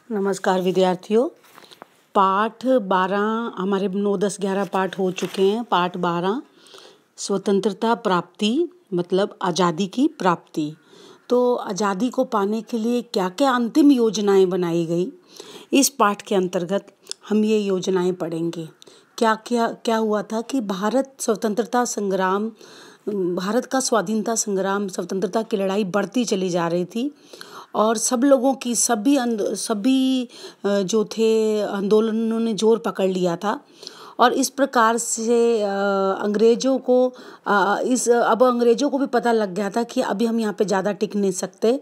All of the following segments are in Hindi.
नमस्कार विद्यार्थियों। पाठ 12 हमारे 9, 10, 11 पाठ हो चुके हैं। पाठ 12 स्वतंत्रता प्राप्ति मतलब आज़ादी की प्राप्ति। तो आज़ादी को पाने के लिए क्या क्या अंतिम योजनाएं बनाई गई, इस पाठ के अंतर्गत हम ये योजनाएं पढ़ेंगे। क्या हुआ था कि भारत का स्वाधीनता संग्राम, स्वतंत्रता की लड़ाई बढ़ती चली जा रही थी और सब लोगों की सभी जो थे आंदोलनों ने जोर पकड़ लिया था और इस प्रकार से अंग्रेज़ों को भी पता लग गया था कि अभी हम यहाँ पे ज़्यादा टिक नहीं सकते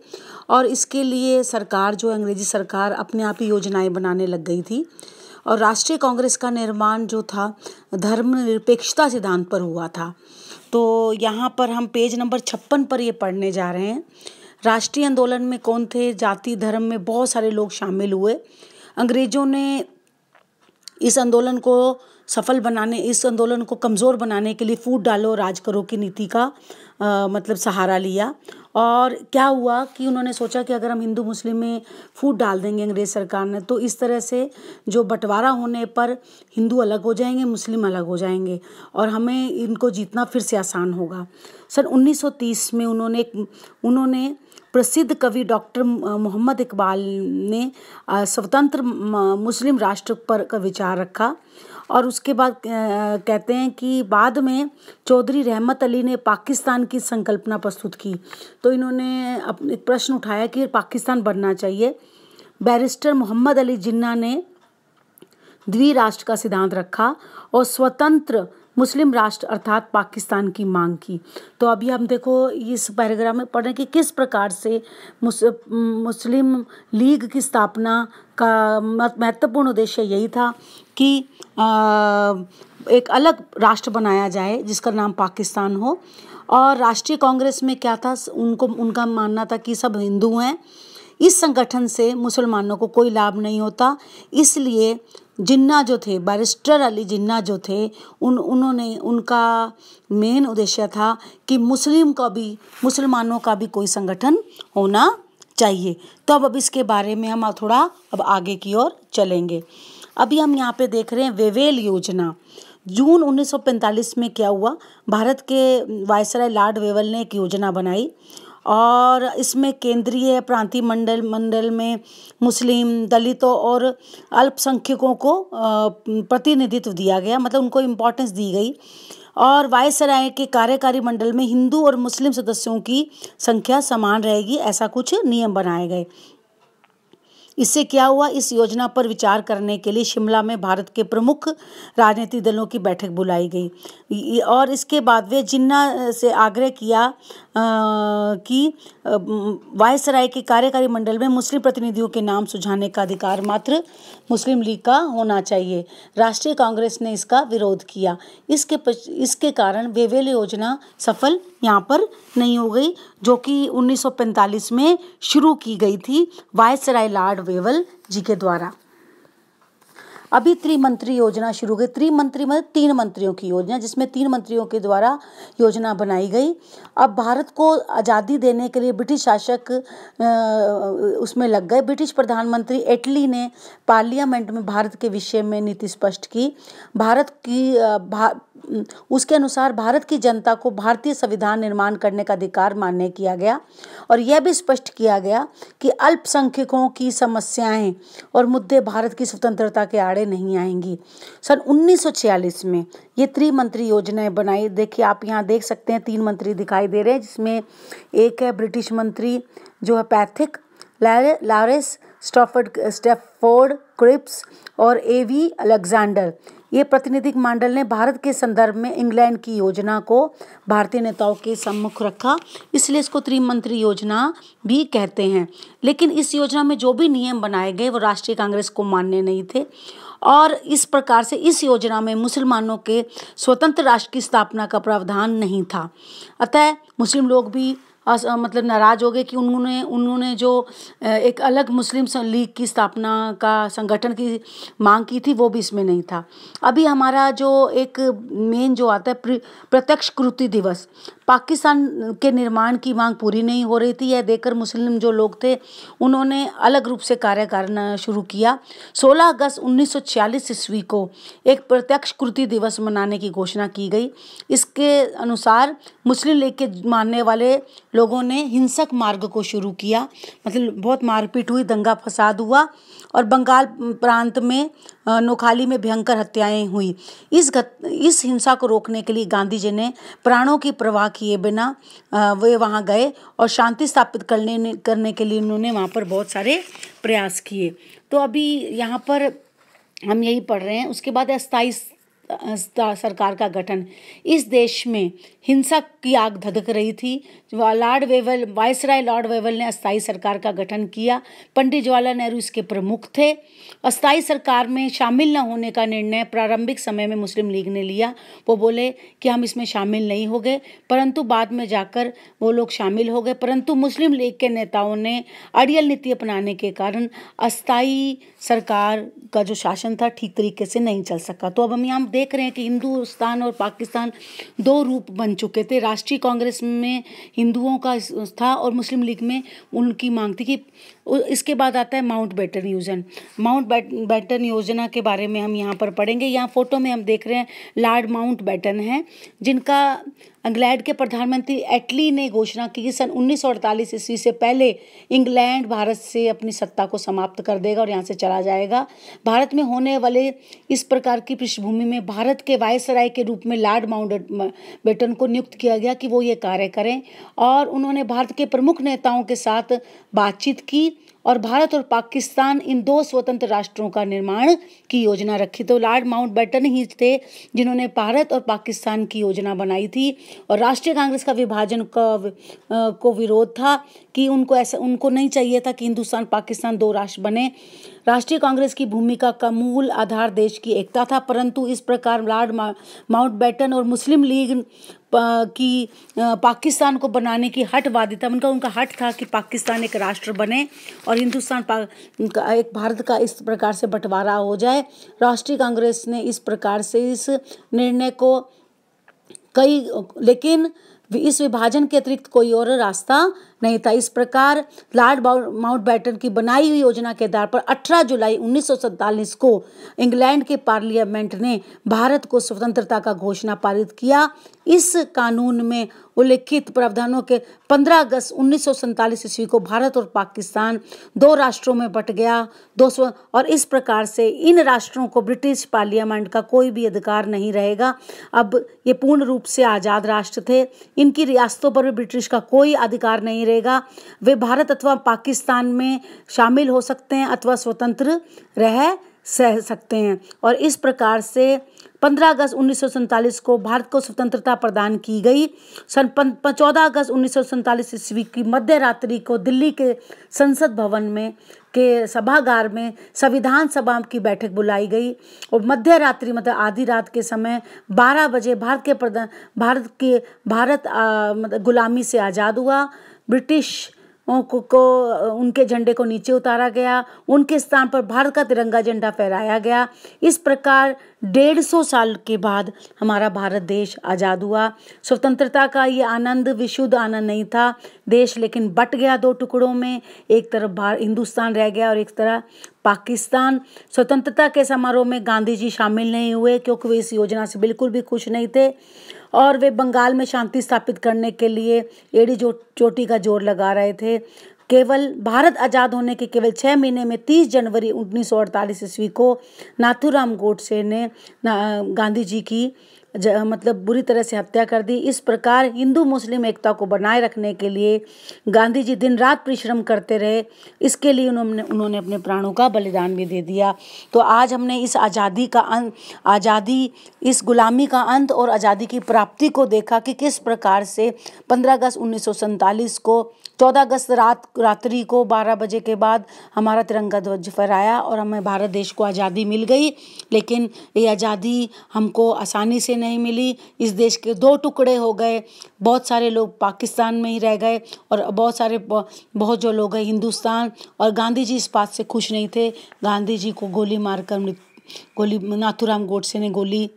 और इसके लिए सरकार जो अंग्रेज़ी सरकार अपने आप ही योजनाएं बनाने लग गई थी। और राष्ट्रीय कांग्रेस का निर्माण जो था धर्मनिरपेक्षता सिद्धांत पर हुआ था। तो यहाँ पर हम पेज नंबर 56 पर ये पढ़ने जा रहे हैं। राष्ट्रीय आंदोलन में कौन थे? जाति धर्म में बहुत सारे लोग शामिल हुए। अंग्रेजों ने इस आंदोलन को कमज़ोर बनाने के लिए फूट डालो राज करो की नीति का मतलब सहारा लिया। और क्या हुआ कि उन्होंने सोचा कि अगर हम हिंदू मुस्लिम में फूट डाल देंगे अंग्रेज़ सरकार ने, तो इस तरह से जो बंटवारा होने पर हिंदू अलग हो जाएंगे, मुस्लिम अलग हो जाएंगे और हमें इनको जीतना फिर से आसान होगा। सन 1930 में उन्होंने प्रसिद्ध कवि डॉक्टर मोहम्मद इकबाल ने स्वतंत्र मुस्लिम राष्ट्र पर का विचार रखा और उसके बाद कहते हैं कि बाद में चौधरी रहमत अली ने पाकिस्तान की संकल्पना प्रस्तुत की। तो इन्होंने अपने प्रश्न उठाया कि पाकिस्तान बनना चाहिए। बैरिस्टर मोहम्मद अली जिन्ना ने द्विराष्ट्र का सिद्धांत रखा और स्वतंत्र मुस्लिम राष्ट्र अर्थात पाकिस्तान की मांग की। तो अभी हम देखो इस पैराग्राफ में पढ़ें कि किस प्रकार से मुस्लिम लीग की स्थापना का महत्वपूर्ण उद्देश्य यही था कि एक अलग राष्ट्र बनाया जाए जिसका नाम पाकिस्तान हो। और राष्ट्रीय कांग्रेस में क्या था, उनका मानना था कि सब हिंदू हैं, इस संगठन से मुसलमानों को कोई लाभ नहीं होता। इसलिए जिन्ना जो थे, बैरिस्टर अली जिन्ना जो थे, उनका मेन उद्देश्य था कि मुसलमानों का भी कोई संगठन होना चाहिए। तो अब इसके बारे में हम थोड़ा आगे की ओर चलेंगे। अभी हम यहाँ पे देख रहे हैं वेवेल योजना। जून 1945 में क्या हुआ, भारत के वायसराय लॉर्ड वेवेल ने एक योजना बनाई और इसमें केंद्रीय प्रांतीय मंडल में मुस्लिम, दलितों और अल्पसंख्यकों को प्रतिनिधित्व दिया गया, मतलब उनको इम्पोर्टेंस दी गई। और वायसराय के कार्यकारी मंडल में हिंदू और मुस्लिम सदस्यों की संख्या समान रहेगी, ऐसा कुछ नियम बनाए गए। इससे क्या हुआ, इस योजना पर विचार करने के लिए शिमला में भारत के प्रमुख राजनीतिक दलों की बैठक बुलाई गई और इसके बाद वे जिन्ना से आग्रह किया कि वायसराय के कार्यकारी मंडल में मुस्लिम प्रतिनिधियों के नाम सुझाने का अधिकार मात्र मुस्लिम लीग का होना चाहिए। राष्ट्रीय कांग्रेस ने इसका विरोध किया। इसके कारण वेवेल योजना सफल यहाँ पर नहीं हो गई, जो कि 1945 में शुरू की गई थी वायसराय लॉर्ड वेवेल जी के द्वारा। अभी त्रिमंत्री योजना शुरू गई। त्रिमंत्री मतलब 3 मंत्रियों की योजना, जिसमें 3 मंत्रियों के द्वारा योजना बनाई गई। अब भारत को आज़ादी देने के लिए ब्रिटिश शासक उसमें लग गए। ब्रिटिश प्रधानमंत्री एटली ने पार्लियामेंट में भारत के विषय में नीति स्पष्ट की। उसके अनुसार भारत की जनता को भारतीय संविधान निर्माण करने का अधिकार मान्य किया गया और यह भी स्पष्ट किया गया कि अल्पसंख्यकों की समस्याएं और मुद्दे भारत की स्वतंत्रता के आड़े नहीं आएंगी। सन 1946 में ये त्रिमंत्री योजनाएं बनाई। देखिए, आप यहाँ देख सकते हैं 3 मंत्री दिखाई दे रहे हैं, जिसमें एक है ब्रिटिश मंत्री जो है पैथिक, लॉरेंस स्टैफोर्ड क्रिप्स और एवी अलेक्जेंडर। ये प्रतिनिधिक मंडल ने भारत के संदर्भ में इंग्लैंड की योजना को भारतीय नेताओं के सम्मुख रखा, इसलिए इसको त्रिमंत्री योजना भी कहते हैं। लेकिन इस योजना में जो भी नियम बनाए गए वो राष्ट्रीय कांग्रेस को मान्य नहीं थे और इस प्रकार से इस योजना में मुसलमानों के स्वतंत्र राष्ट्र की स्थापना का प्रावधान नहीं था। अतः मुस्लिम लोग भी मतलब नाराज हो गए कि उन्होंने जो एक अलग मुस्लिम लीग की स्थापना का संगठन की मांग की थी वो भी इसमें नहीं था। अभी हमारा जो एक मेन जो आता है प्रत्यक्ष कृति दिवस। पाकिस्तान के निर्माण की मांग पूरी नहीं हो रही थी। यह देखकर मुस्लिम जो लोग थे उन्होंने अलग रूप से कार्य करना शुरू किया। 16 अगस्त 1946 ईस्वी को एक प्रत्यक्ष कृति दिवस मनाने की घोषणा की गई। इसके अनुसार मुस्लिम लीग के मानने वाले लोगों ने हिंसक मार्ग को शुरू किया, मतलब बहुत मारपीट हुई, दंगा फसाद हुआ और बंगाल प्रांत में नोखाली में भयंकर हत्याएं हुई। इस हिंसा को रोकने के लिए गांधी जी ने प्राणों की परवाह किए बिना वे वहां गए और शांति स्थापित करने के लिए उन्होंने वहां पर बहुत सारे प्रयास किए। तो अभी यहाँ पर हम यही पढ़ रहे हैं। उसके बाद अस्थायी सरकार का गठन। इस देश में हिंसा की आग धधक रही थी। वायसराय लॉर्ड वेवल ने अस्थायी सरकार का गठन किया। पंडित जवाहरलाल नेहरू इसके प्रमुख थे। अस्थायी सरकार में शामिल न होने का निर्णय प्रारंभिक समय में मुस्लिम लीग ने लिया। वो बोले कि हम इसमें शामिल नहीं हो गए, परंतु बाद में जाकर वो लोग शामिल हो गए। परंतु मुस्लिम लीग के नेताओं ने अड़ियल नीति अपनाने के कारण अस्थायी सरकार का जो शासन था ठीक तरीके से नहीं चल सका। तो अब हम यहाँ देख रहे हैं कि हिंदुस्तान और पाकिस्तान दो रूप बन चुके थे। राष्ट्रीय कांग्रेस में हिंदुओं का था और मुस्लिम लीग में उनकी मांग थी कि इसके बाद आता है माउंटबेटन योजना। माउंटबेटन योजना के बारे में हम यहाँ पर पढ़ेंगे। यहाँ फोटो में हम देख रहे हैं लॉर्ड माउंटबेटन हैं, जिनका इंग्लैंड के प्रधानमंत्री एटली ने घोषणा की कि सन 1948 ईस्वी से पहले इंग्लैंड भारत से अपनी सत्ता को समाप्त कर देगा और यहाँ से चला जाएगा। भारत में होने वाले इस प्रकार की पृष्ठभूमि में भारत के वायसराय के रूप में लॉर्ड माउंटबेटन को नियुक्त किया गया कि वो ये कार्य करें, और उन्होंने भारत के प्रमुख नेताओं के साथ बातचीत की और भारत और पाकिस्तान इन दो स्वतंत्र राष्ट्रों का निर्माण की योजना रखी। तो लॉर्ड माउंटबेटन ही थे जिन्होंने भारत और पाकिस्तान की योजना बनाई थी। और राष्ट्रीय कांग्रेस का विभाजन को विरोध था कि उनको नहीं चाहिए था कि हिंदुस्तान पाकिस्तान दो राष्ट्र बने। राष्ट्रीय कांग्रेस की भूमिका का मूल आधार देश की एकता था, परंतु इस प्रकार लॉर्ड माउंटबेटन और मुस्लिम लीग की पाकिस्तान को बनाने की हठवादिता, उनका हठ था कि पाकिस्तान एक राष्ट्र बने और हिंदुस्तान एक भारत का इस प्रकार से बंटवारा हो जाए। राष्ट्रीय कांग्रेस ने इस प्रकार से इस निर्णय को लेकिन इस विभाजन के अतिरिक्त कोई और रास्ता नहीं था। इस प्रकार लॉर्ड माउंटबेटन की बनाई हुई योजना के आधार पर 18 जुलाई 1947 को इंग्लैंड के पार्लियामेंट ने भारत को स्वतंत्रता का घोषणा पारित किया। इस कानून में उल्लिखित प्रावधानों के 15 अगस्त 1947 ईस्वी को भारत और पाकिस्तान दो राष्ट्रों में बंट गया। और इस प्रकार से इन राष्ट्रों को ब्रिटिश पार्लियामेंट का कोई भी अधिकार नहीं रहेगा। अब ये पूर्ण रूप से आज़ाद राष्ट्र थे। इनकी रियासतों पर भी ब्रिटिश का कोई अधिकार नहीं रहेगा। वे भारत अथवा पाकिस्तान में शामिल हो सकते हैं अथवा स्वतंत्र रह सकते हैं। और इस प्रकार से 15 अगस्त 1947 को भारत को स्वतंत्रता प्रदान की गई। सन 14 अगस्त 1947 ईस्वी की मध्य रात्रि को दिल्ली के संसद भवन में के सभागार में संविधान सभा की बैठक बुलाई गई और मध्य रात्रि मतलब आधी रात के समय 12 बजे भारत मतलब गुलामी से आज़ाद हुआ। ब्रिटिश को उनके झंडे को नीचे उतारा गया, उनके स्थान पर भारत का तिरंगा झंडा फहराया गया। इस प्रकार 150 साल के बाद हमारा भारत देश आज़ाद हुआ। स्वतंत्रता का ये आनंद विशुद्ध आनंद नहीं था। देश लेकिन बट गया दो टुकड़ों में, एक तरफ हिंदुस्तान रह गया और एक तरफ पाकिस्तान। स्वतंत्रता के समारोह में गांधी जी शामिल नहीं हुए क्योंकि वे इस योजना से बिल्कुल भी खुश नहीं थे और वे बंगाल में शांति स्थापित करने के लिए एड़ी चोटी का जोर लगा रहे थे। केवल भारत आज़ाद होने के केवल 6 महीने में 30 जनवरी 1948 ईस्वी को नाथूराम गोडसे ने गांधी जी की मतलब बुरी तरह से हत्या कर दी। इस प्रकार हिंदू मुस्लिम एकता को बनाए रखने के लिए गांधी जी दिन रात परिश्रम करते रहे। इसके लिए उन्होंने अपने प्राणों का बलिदान भी दे दिया। तो आज हमने इस इस गुलामी का अंत और आज़ादी की प्राप्ति को देखा कि किस प्रकार से 15 अगस्त 1947 को 14 अगस्त रात्रि को 12 बजे के बाद हमारा तिरंगा ध्वज फहराया और हमें भारत देश को आज़ादी मिल गई। लेकिन ये आज़ादी हमको आसानी से नहीं मिली। इस देश के दो टुकड़े हो गए। बहुत सारे लोग पाकिस्तान में ही रह गए और बहुत जो लोग हैं हिंदुस्तान। और गांधी जी इस बात से खुश नहीं थे। गांधी जी को गोली मारकर नाथूराम गोडसे ने गोली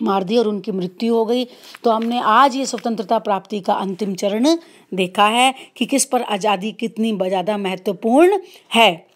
मार दी और उनकी मृत्यु हो गई। तो हमने आज ये स्वतंत्रता प्राप्ति का अंतिम चरण देखा है कि किस पर आज़ादी कितनी ज़्यादा महत्वपूर्ण है।